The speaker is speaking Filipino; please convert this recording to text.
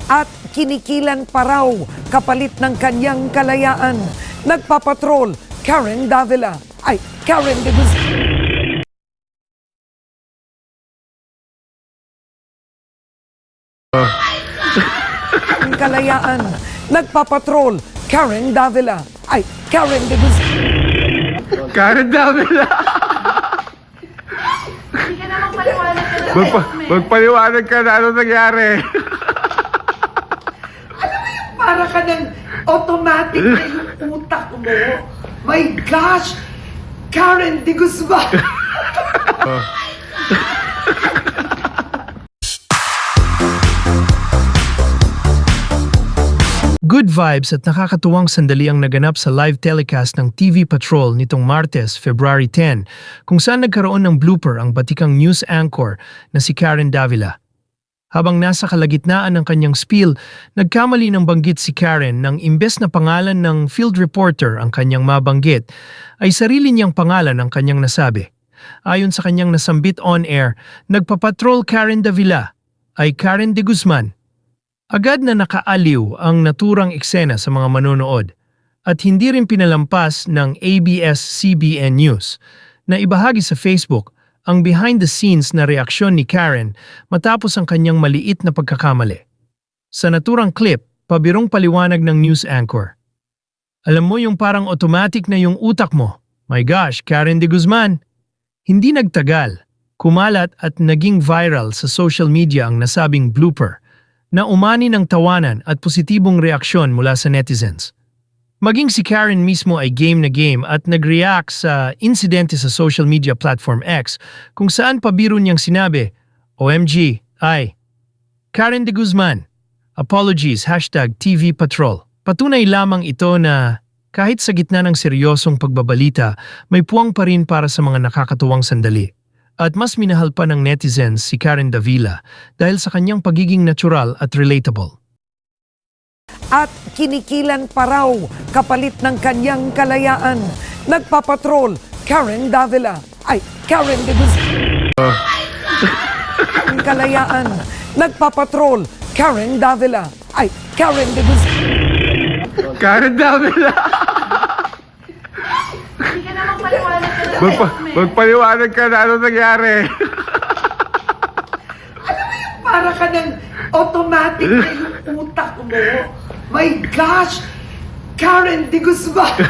At kinikilan pa raw kapalit ng kanyang kalayaan. Nagpapatrol, Karen Davila. Ay, Karen de Guzman. Kalayaan. Nagpapatrol, Karen Davila. Ay, Karen de Guzman. Karen Davila! Hindi ka naman paliwanag ka na. Magpaliwanag ka na ano nangyari. Para ka ng automatic na yung utak mo. My gosh! Karen de Guzman! Good vibes at nakakatuwang sandali ang naganap sa live telecast ng TV Patrol nitong Martes, February 10, kung saan nagkaroon ng blooper ang batikang news anchor na si Karen Davila. Habang nasa kalagitnaan ng kanyang spiel, nagkamali ng banggit si Karen nang imbes na pangalan ng field reporter ang kanyang mabanggit, ay sarili niyang pangalan ang kanyang nasabi. Ayon sa kanyang nasambit on-air, nagpapatrol Karen Davila ay Karen de Guzman. Agad na nakaaliw ang naturang eksena sa mga manonood at hindi rin pinalampas ng ABS-CBN News na ibahagi sa Facebook ang behind-the-scenes na reaksyon ni Karen matapos ang kanyang maliit na pagkakamali. Sa naturang clip, pabirong paliwanag ng news anchor. Alam mo yung parang automatic na yung utak mo. My gosh, Karen de Guzman! Hindi nagtagal, kumalat at naging viral sa social media ang nasabing blooper na umani ng tawanan at positibong reaksyon mula sa netizens. Maging si Karen mismo ay game na game at nag-react sa insidente sa social media platform X kung saan pabiro niyang sinabi, OMG, ay, Karen de Guzman, apologies, #TV Patrol. Patunay lamang ito na kahit sa gitna ng seryosong pagbabalita, may puwang pa rin para sa mga nakakatuwang sandali. At mas minahal pa ng netizens si Karen Davila dahil sa kanyang pagiging natural at relatable. At kinikilan pa raw kapalit ng kanyang kalayaan. Nagpapatrol, Karen Davila. Ay, Karen de Guzman. Kalayaan. Nagpapatrol, Karen Davila. Ay, Karen de Guzman. Karen Davila! Hindi ka naman paliwanag ka na. Magpaliwanag ka na ano nangyari. Para ka ng automatic na yung utak mo. My gosh! Karen de Guzman!